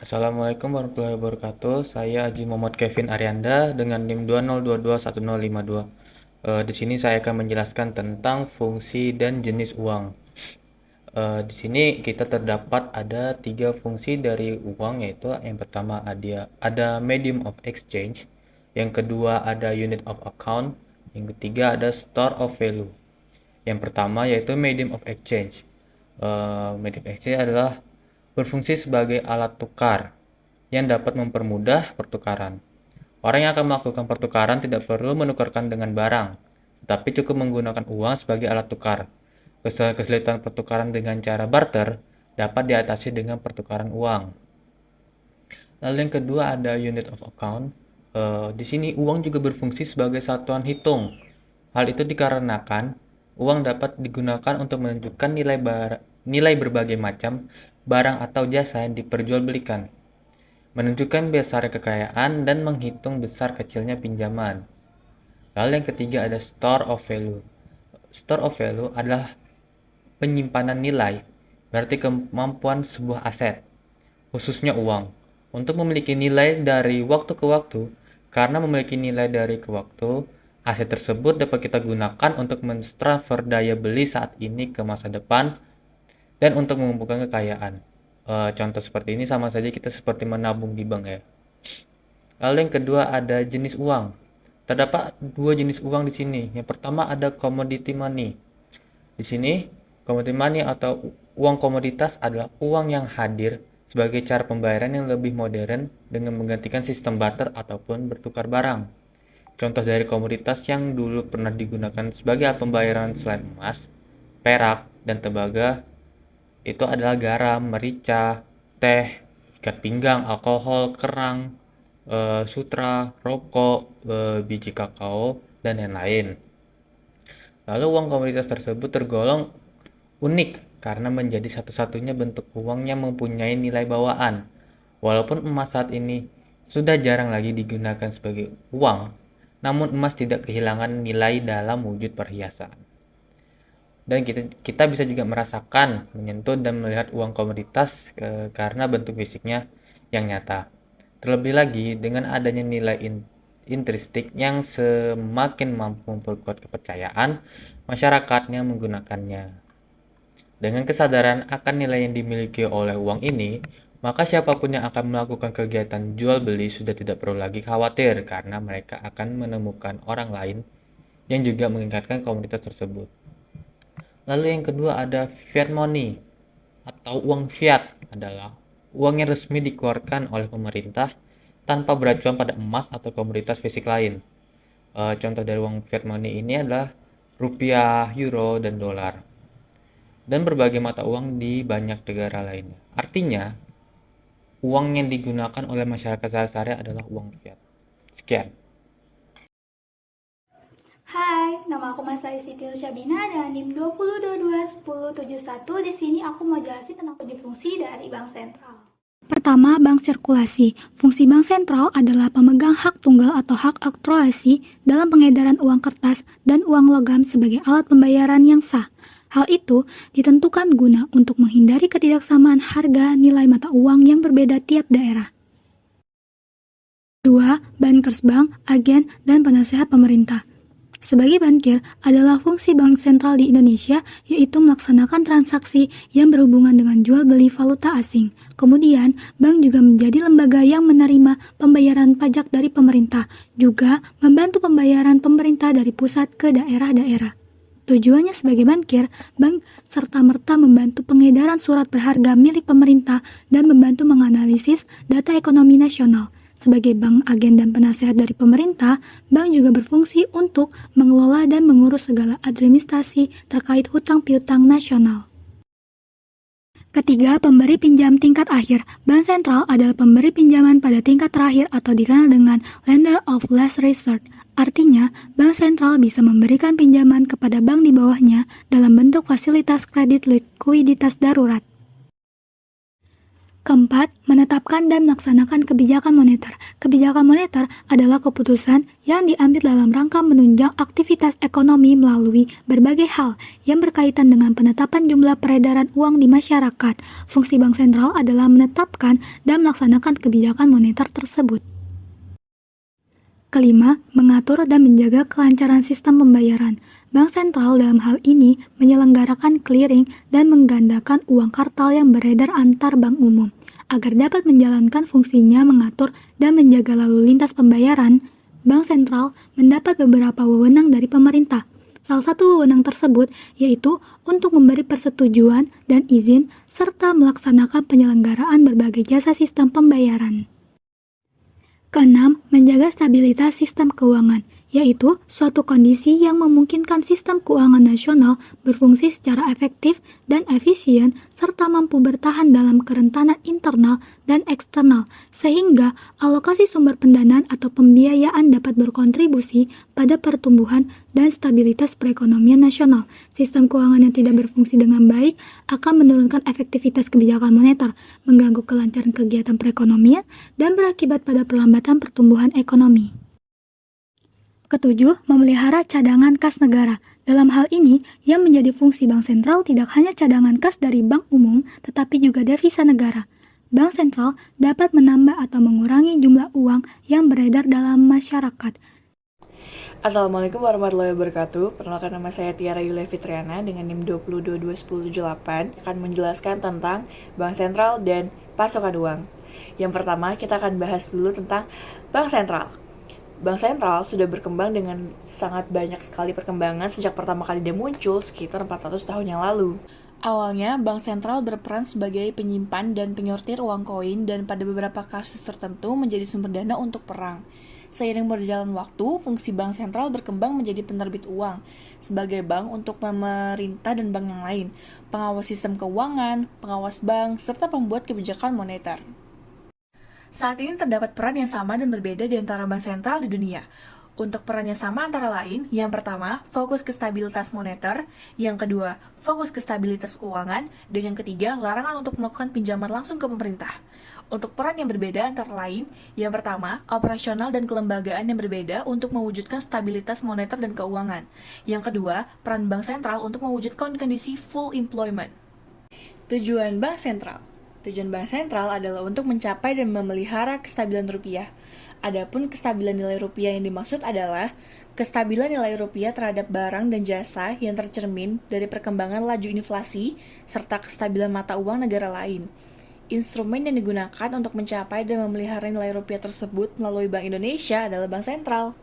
Assalamualaikum warahmatullahi wabarakatuh. Saya Haji Muhammad Kevin Arianda dengan NIM 20221052. Di sini saya akan menjelaskan tentang fungsi dan jenis uang. Di sini kita terdapat ada tiga fungsi dari uang, yaitu yang pertama ada medium of exchange, yang kedua ada unit of account, yang ketiga ada store of value. Yang pertama yaitu medium of exchange. Medium of exchange adalah berfungsi sebagai alat tukar yang dapat mempermudah pertukaran. Orang yang akan melakukan pertukaran tidak perlu menukarkan dengan barang, tetapi cukup menggunakan uang sebagai alat tukar. Kesulitan pertukaran dengan cara barter dapat diatasi dengan pertukaran uang. Lalu yang kedua ada unit of account. Di sini uang juga berfungsi sebagai satuan hitung. Hal itu dikarenakan uang dapat digunakan untuk menunjukkan nilai berbagai macam barang atau jasa yang diperjualbelikan, menunjukkan besar kekayaan dan menghitung besar kecilnya pinjaman. Lalu yang ketiga ada store of value. Store of value adalah penyimpanan nilai, berarti kemampuan sebuah aset, khususnya uang, untuk memiliki nilai dari waktu ke waktu. Karena memiliki nilai dari ke waktu, aset tersebut dapat kita gunakan untuk mentransfer daya beli saat ini ke masa depan dan untuk mengumpulkan kekayaan. Contoh seperti ini sama saja kita seperti menabung di bank ya. Lalu yang kedua ada jenis uang. Terdapat dua jenis uang di sini. Yang pertama ada commodity money. Di sini commodity money atau uang komoditas adalah uang yang hadir sebagai cara pembayaran yang lebih modern dengan menggantikan sistem barter ataupun bertukar barang. Contoh dari komoditas yang dulu pernah digunakan sebagai alat pembayaran selain emas, perak, dan tembaga itu adalah garam, merica, teh, ikat pinggang, alkohol, kerang, sutra, rokok, biji kakao, dan lain-lain. Lalu uang komoditas tersebut tergolong unik karena menjadi satu-satunya bentuk uang yang mempunyai nilai bawaan. Walaupun emas saat ini sudah jarang lagi digunakan sebagai uang, namun emas tidak kehilangan nilai dalam wujud perhiasan. Dan kita bisa juga merasakan, menyentuh dan melihat uang komoditas karena bentuk fisiknya yang nyata. Terlebih lagi dengan adanya nilai intristik yang semakin mampu memperkuat kepercayaan masyarakatnya menggunakannya. Dengan kesadaran akan nilai yang dimiliki oleh uang ini, maka siapapun yang akan melakukan kegiatan jual beli sudah tidak perlu lagi khawatir karena mereka akan menemukan orang lain yang juga menginginkan komoditas tersebut. Lalu yang kedua ada fiat money atau uang fiat, adalah uang yang resmi dikeluarkan oleh pemerintah tanpa beracuan pada emas atau komoditas fisik lain. Contoh dari uang fiat money ini adalah rupiah, euro, dan dolar, dan berbagai mata uang di banyak negara lainnya. Artinya, uang yang digunakan oleh masyarakat sehari-hari adalah uang fiat. Sekian. Hai, nama aku Mas Siti Syabina dan NIM 20221071. Di sini aku mau jelasin tentang tujuh fungsi dari Bank Sentral. Pertama, bank sirkulasi. Fungsi bank sentral adalah pemegang hak tunggal atau hak aktualisasi dalam pengedaran uang kertas dan uang logam sebagai alat pembayaran yang sah. Hal itu ditentukan guna untuk menghindari ketidaksamaan harga nilai mata uang yang berbeda tiap daerah. Kedua, bankers bank, agen, dan penasehat pemerintah. Sebagai bankir adalah fungsi bank sentral di Indonesia, yaitu melaksanakan transaksi yang berhubungan dengan jual beli valuta asing. Kemudian, bank juga menjadi lembaga yang menerima pembayaran pajak dari pemerintah, juga membantu pembayaran pemerintah dari pusat ke daerah-daerah. Tujuannya sebagai bankir, bank serta-merta membantu pengedaran surat berharga milik pemerintah dan membantu menganalisis data ekonomi nasional. Sebagai bank, agen, dan penasehat dari pemerintah, bank juga berfungsi untuk mengelola dan mengurus segala administrasi terkait hutang piutang nasional. Ketiga, pemberi pinjam tingkat akhir. Bank sentral adalah pemberi pinjaman pada tingkat terakhir atau dikenal dengan lender of last resort. Artinya, bank sentral bisa memberikan pinjaman kepada bank di bawahnya dalam bentuk fasilitas kredit likuiditas darurat. Keempat, menetapkan dan melaksanakan kebijakan moneter. Kebijakan moneter adalah keputusan yang diambil dalam rangka menunjang aktivitas ekonomi melalui berbagai hal yang berkaitan dengan penetapan jumlah peredaran uang di masyarakat. Fungsi bank sentral adalah menetapkan dan melaksanakan kebijakan moneter tersebut. Kelima, mengatur dan menjaga kelancaran sistem pembayaran. Bank sentral dalam hal ini menyelenggarakan clearing dan menggandakan uang kartal yang beredar antar bank umum. Agar dapat menjalankan fungsinya mengatur dan menjaga lalu lintas pembayaran, Bank sentral mendapat beberapa wewenang dari pemerintah. Salah satu wewenang tersebut yaitu untuk memberi persetujuan dan izin serta melaksanakan penyelenggaraan berbagai jasa sistem pembayaran. Keenam, menjaga stabilitas sistem keuangan, yaitu suatu kondisi yang memungkinkan sistem keuangan nasional berfungsi secara efektif dan efisien serta mampu bertahan dalam kerentanan internal dan eksternal, sehingga alokasi sumber pendanaan atau pembiayaan dapat berkontribusi pada pertumbuhan dan stabilitas perekonomian nasional. Sistem keuangan yang tidak berfungsi dengan baik akan menurunkan efektivitas kebijakan moneter, mengganggu kelancaran kegiatan perekonomian, dan berakibat pada perlambatan pertumbuhan ekonomi. Ketujuh, memelihara cadangan kas negara. Dalam hal ini, yang menjadi fungsi bank sentral tidak hanya cadangan kas dari bank umum, tetapi juga devisa negara. Bank sentral dapat menambah atau mengurangi jumlah uang yang beredar dalam masyarakat. Assalamualaikum warahmatullahi wabarakatuh. Perkenalkan, nama saya Tiara Yulia Fitriana dengan NIM 20221078 akan menjelaskan tentang bank sentral dan pasokan uang. Yang pertama, kita akan bahas dulu tentang bank sentral. Bank sentral sudah berkembang dengan sangat banyak sekali perkembangan sejak pertama kali dia muncul sekitar 400 tahun yang lalu. Awalnya, bank sentral berperan sebagai penyimpan dan penyortir uang koin dan pada beberapa kasus tertentu menjadi sumber dana untuk perang. Seiring berjalan waktu, fungsi bank sentral berkembang menjadi penerbit uang, sebagai bank untuk pemerintah dan bank yang lain, pengawas sistem keuangan, pengawas bank, serta pembuat kebijakan moneter. Saat ini terdapat peran yang sama dan berbeda di antara bank sentral di dunia. Untuk peran yang sama antara lain, yang pertama, fokus ke stabilitas moneter, yang kedua, fokus ke stabilitas keuangan, dan yang ketiga, larangan untuk melakukan pinjaman langsung ke pemerintah. Untuk peran yang berbeda antara lain, yang pertama, operasional dan kelembagaan yang berbeda untuk mewujudkan stabilitas moneter dan keuangan. Yang kedua, peran bank sentral untuk mewujudkan kondisi full employment. Tujuan bank sentral. Tujuan bank sentral adalah untuk mencapai dan memelihara kestabilan rupiah. Adapun kestabilan nilai rupiah yang dimaksud adalah kestabilan nilai rupiah terhadap barang dan jasa yang tercermin dari perkembangan laju inflasi serta kestabilan mata uang negara lain. Instrumen yang digunakan untuk mencapai dan memelihara nilai rupiah tersebut melalui Bank Indonesia adalah bank sentral.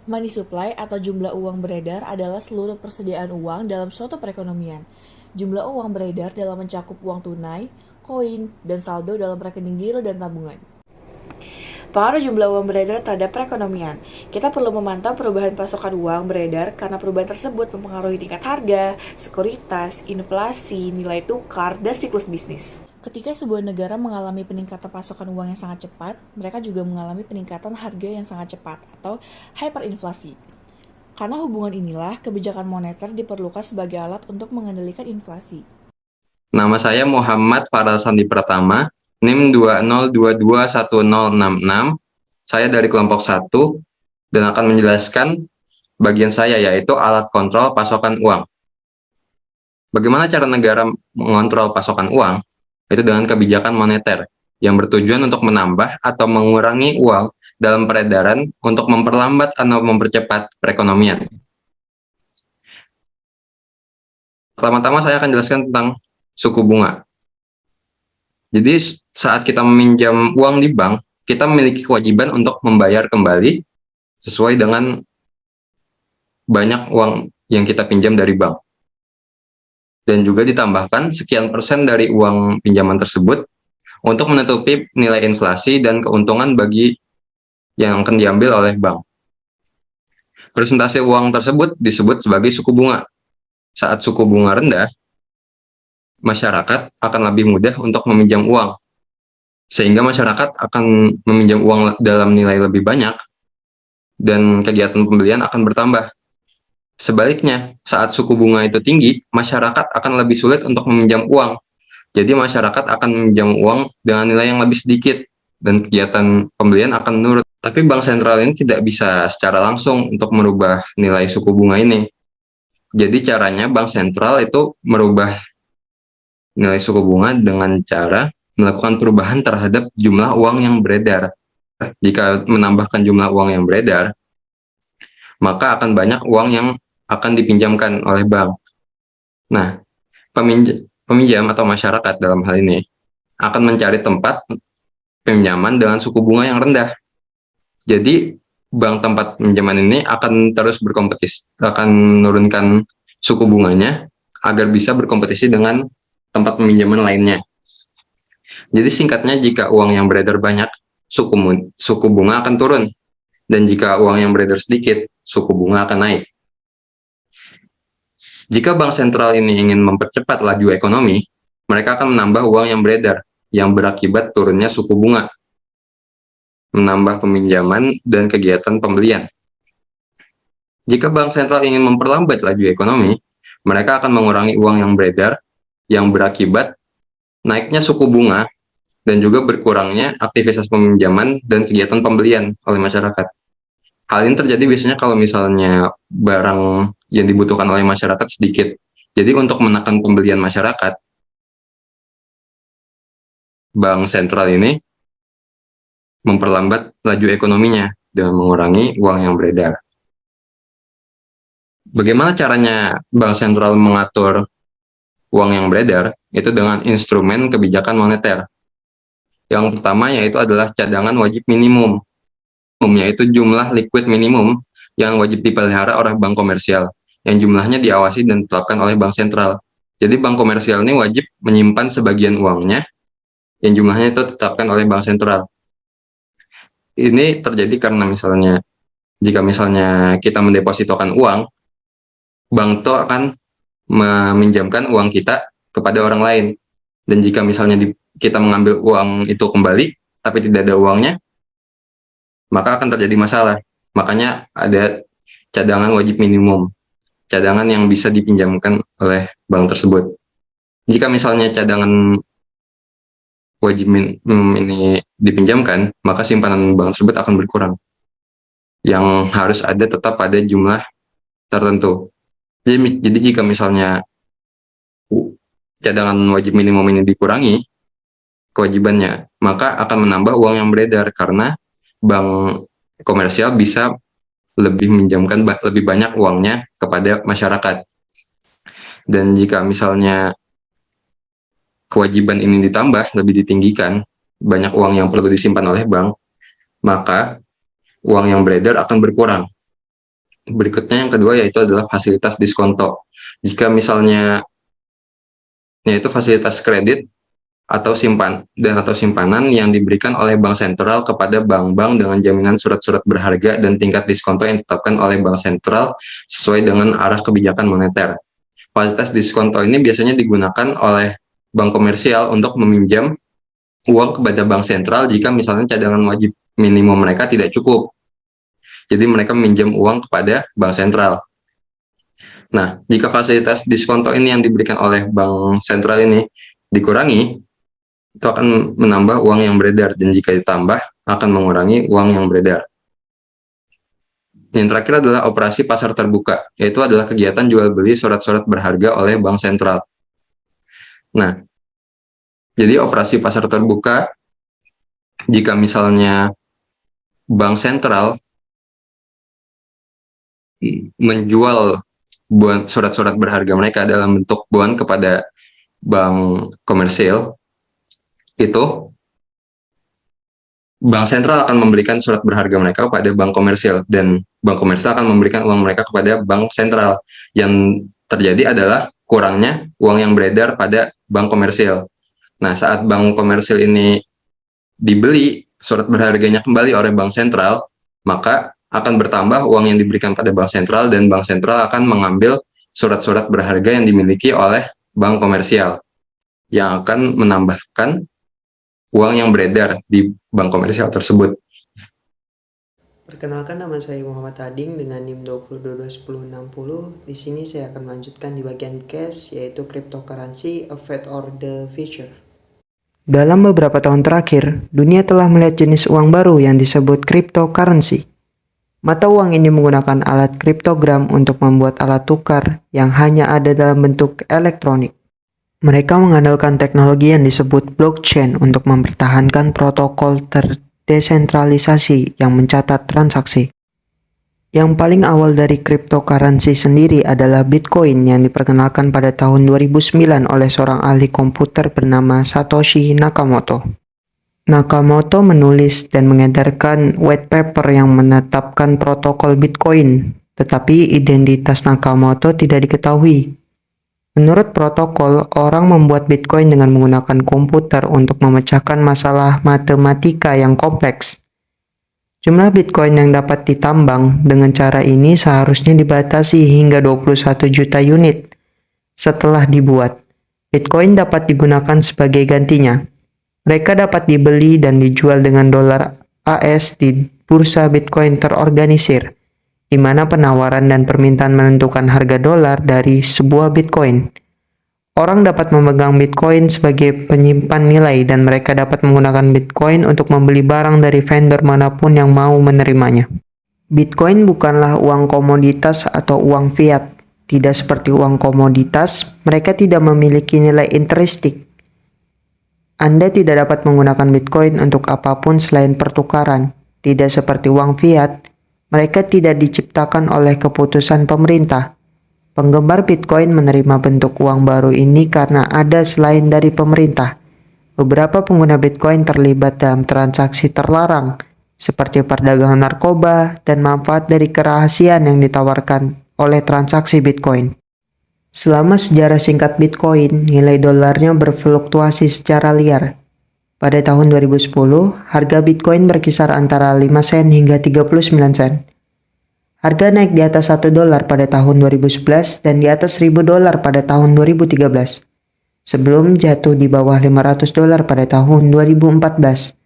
Money supply atau jumlah uang beredar adalah seluruh persediaan uang dalam suatu perekonomian. Jumlah uang beredar dalam mencakup uang tunai, koin, dan saldo dalam rekening giro dan tabungan. Pengaruh jumlah uang beredar terhadap perekonomian. Kita perlu memantau perubahan pasokan uang beredar karena perubahan tersebut mempengaruhi tingkat harga, sekuritas, inflasi, nilai tukar, dan siklus bisnis. Ketika sebuah negara mengalami peningkatan pasokan uang yang sangat cepat, mereka juga mengalami peningkatan harga yang sangat cepat atau hyperinflasi. Karena hubungan inilah, kebijakan moneter diperlukan sebagai alat untuk mengendalikan inflasi. Nama saya Muhammad Faral Sandi Pratama, NIM 20221066. Saya dari kelompok 1 dan akan menjelaskan bagian saya, yaitu alat kontrol pasokan uang. Bagaimana cara negara mengontrol pasokan uang? Itu dengan kebijakan moneter yang bertujuan untuk menambah atau mengurangi uang dalam peredaran untuk memperlambat atau mempercepat perekonomian. Pertama-tama saya akan jelaskan tentang suku bunga. Jadi saat kita meminjam uang di bank, kita memiliki kewajiban untuk membayar kembali sesuai dengan banyak uang yang kita pinjam dari bank. Dan juga ditambahkan sekian persen dari uang pinjaman tersebut untuk menutupi nilai inflasi dan keuntungan bagi yang akan diambil oleh bank. Persentase uang tersebut disebut sebagai suku bunga. Saat suku bunga rendah, masyarakat akan lebih mudah untuk meminjam uang, sehingga masyarakat akan meminjam uang dalam nilai lebih banyak, dan kegiatan pembelian akan bertambah. Sebaliknya, saat suku bunga itu tinggi, masyarakat akan lebih sulit untuk meminjam uang, Jadi masyarakat akan meminjam uang dengan nilai yang lebih sedikit dan kegiatan pembelian akan menurun. Tapi bank sentral ini tidak bisa secara langsung untuk merubah nilai suku bunga ini. Jadi caranya bank sentral itu merubah nilai suku bunga dengan cara melakukan perubahan terhadap jumlah uang yang beredar. Jika menambahkan jumlah uang yang beredar, maka akan banyak uang yang akan dipinjamkan oleh bank. Nah, peminjam atau masyarakat dalam hal ini akan mencari tempat pinjaman dengan suku bunga yang rendah. Jadi, bank tempat pinjaman ini akan terus berkompetisi, akan menurunkan suku bunganya agar bisa berkompetisi dengan tempat peminjaman lainnya. Jadi singkatnya, jika uang yang beredar banyak, suku bunga akan turun. Dan jika uang yang beredar sedikit, suku bunga akan naik. Jika bank sentral ini ingin mempercepat laju ekonomi, mereka akan menambah uang yang beredar, yang berakibat turunnya suku bunga, menambah peminjaman dan kegiatan pembelian. Jika bank sentral ingin memperlambat laju ekonomi, mereka akan mengurangi uang yang beredar, yang berakibat naiknya suku bunga dan juga berkurangnya aktivitas peminjaman dan kegiatan pembelian oleh masyarakat. Hal ini terjadi biasanya kalau misalnya barang yang dibutuhkan oleh masyarakat sedikit. Jadi untuk menekan pembelian masyarakat, bank sentral ini memperlambat laju ekonominya dengan mengurangi uang yang beredar. Bagaimana caranya bank sentral mengatur uang yang beredar? Itu dengan instrumen kebijakan moneter. Yang pertama yaitu adalah cadangan wajib minimum, yaitu jumlah liquid minimum yang wajib dipelihara oleh bank komersial, yang jumlahnya diawasi dan ditetapkan oleh bank sentral. Jadi bank komersial ini wajib menyimpan sebagian uangnya, yang jumlahnya itu ditetapkan oleh bank sentral. Ini terjadi karena jika misalnya kita mendepositokan uang, bank itu akan meminjamkan uang kita kepada orang lain. Dan jika misalnya kita mengambil uang itu kembali, tapi tidak ada uangnya, maka akan terjadi masalah. Makanya ada cadangan wajib minimum, cadangan yang bisa dipinjamkan oleh bank tersebut. Jika misalnya cadangan wajib minimum ini dipinjamkan, maka simpanan bank tersebut akan berkurang. Yang harus ada tetap pada jumlah tertentu. Jadi jika misalnya cadangan wajib minimum ini dikurangi kewajibannya, maka akan menambah uang yang beredar karena bank komersial bisa menjamkan lebih banyak uangnya kepada masyarakat. Dan jika misalnya kewajiban ini ditambah, lebih ditinggikan, banyak uang yang perlu disimpan oleh bank, maka uang yang beredar akan berkurang. Berikutnya yang kedua yaitu adalah fasilitas diskonto. Jika misalnya yaitu fasilitas kredit atau simpanan yang diberikan oleh bank sentral kepada bank-bank dengan jaminan surat-surat berharga dan tingkat diskonto yang ditetapkan oleh bank sentral sesuai dengan arah kebijakan moneter. Fasilitas diskonto ini biasanya digunakan oleh bank komersial untuk meminjam uang kepada bank sentral jika misalnya cadangan wajib minimum mereka tidak cukup. Jadi mereka meminjam uang kepada bank sentral. Nah, jika fasilitas diskonto ini yang diberikan oleh bank sentral ini dikurangi, itu akan menambah uang yang beredar, dan jika ditambah akan mengurangi uang yang beredar. Yang terakhir adalah operasi pasar terbuka, yaitu adalah kegiatan jual beli surat-surat berharga oleh bank sentral. Nah, jadi operasi pasar terbuka, jika misalnya bank sentral menjual surat-surat berharga mereka dalam bentuk bon kepada bank komersial, itu bank sentral akan memberikan surat berharga mereka kepada bank komersial, dan bank komersial akan memberikan uang mereka kepada bank sentral. Yang terjadi adalah kurangnya uang yang beredar pada bank komersial. Nah, saat bank komersial ini dibeli surat berharganya kembali oleh bank sentral, maka akan bertambah uang yang diberikan pada bank sentral, dan bank sentral akan mengambil surat-surat berharga yang dimiliki oleh bank komersial, yang akan menambahkan uang yang beredar di bank komersial tersebut. Perkenalkan, nama saya Muhammad Ading dengan NIM 20221060. Di sini saya akan melanjutkan di bagian case, yaitu cryptocurrency, a fate or the future. Dalam beberapa tahun terakhir, dunia telah melihat jenis uang baru yang disebut cryptocurrency. Mata uang ini menggunakan alat kriptogram untuk membuat alat tukar yang hanya ada dalam bentuk elektronik. Mereka mengandalkan teknologi yang disebut blockchain untuk mempertahankan protokol terdesentralisasi yang mencatat transaksi. Yang paling awal dari cryptocurrency sendiri adalah Bitcoin yang diperkenalkan pada tahun 2009 oleh seorang ahli komputer bernama Satoshi Nakamoto. Nakamoto menulis dan mengedarkan white paper yang menetapkan protokol Bitcoin, tetapi identitas Nakamoto tidak diketahui. Menurut protokol, orang membuat Bitcoin dengan menggunakan komputer untuk memecahkan masalah matematika yang kompleks. Jumlah Bitcoin yang dapat ditambang dengan cara ini seharusnya dibatasi hingga 21 juta unit. Setelah dibuat, Bitcoin dapat digunakan sebagai gantinya. Mereka dapat dibeli dan dijual dengan dolar AS di bursa Bitcoin terorganisir, di mana penawaran dan permintaan menentukan harga dolar dari sebuah Bitcoin. Orang dapat memegang Bitcoin sebagai penyimpan nilai dan mereka dapat menggunakan Bitcoin untuk membeli barang dari vendor manapun yang mau menerimanya. Bitcoin bukanlah uang komoditas atau uang fiat. Tidak seperti uang komoditas, mereka tidak memiliki nilai intrinsic. Anda tidak dapat menggunakan Bitcoin untuk apapun selain pertukaran. Tidak seperti uang fiat, mereka tidak diciptakan oleh keputusan pemerintah. Penggemar Bitcoin menerima bentuk uang baru ini karena ada selain dari pemerintah. Beberapa pengguna Bitcoin terlibat dalam transaksi terlarang, seperti perdagangan narkoba dan manfaat dari kerahasiaan yang ditawarkan oleh transaksi Bitcoin. Selama sejarah singkat Bitcoin, nilai dolarnya berfluktuasi secara liar. Pada tahun 2010, harga Bitcoin berkisar antara 5 sen hingga 39 sen. Harga naik di atas 1 dolar pada tahun 2011 dan di atas 1.000 dolar pada tahun 2013. Sebelum jatuh di bawah 500 dolar pada tahun 2014.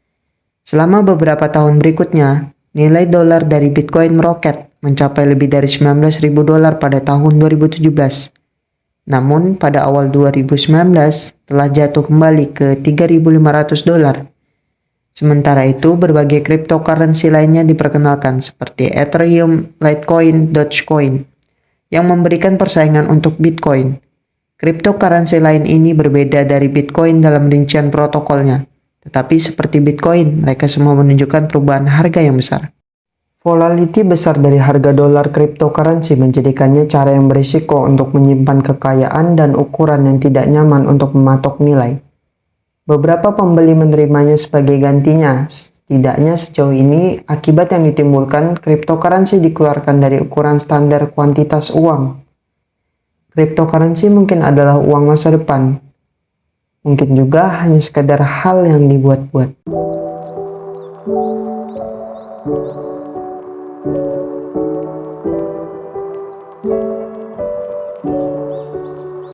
Selama beberapa tahun berikutnya, nilai dolar dari Bitcoin meroket mencapai lebih dari 19.000 dolar pada tahun 2017. Namun, pada awal 2019 telah jatuh kembali ke 3.500 dolar. Sementara itu, berbagai cryptocurrency lainnya diperkenalkan seperti Ethereum, Litecoin, Dogecoin, yang memberikan persaingan untuk Bitcoin. Cryptocurrency lain ini berbeda dari Bitcoin dalam rincian protokolnya, tetapi seperti Bitcoin, mereka semua menunjukkan perubahan harga yang besar. Volatility besar dari harga dolar cryptocurrency menjadikannya cara yang berisiko untuk menyimpan kekayaan dan ukuran yang tidak nyaman untuk mematok nilai. Beberapa pembeli menerimanya sebagai gantinya. Setidaknya sejauh ini, akibat yang ditimbulkan, cryptocurrency dikeluarkan dari ukuran standar kuantitas uang. Cryptocurrency mungkin adalah uang masa depan. Mungkin juga hanya sekadar hal yang dibuat-buat.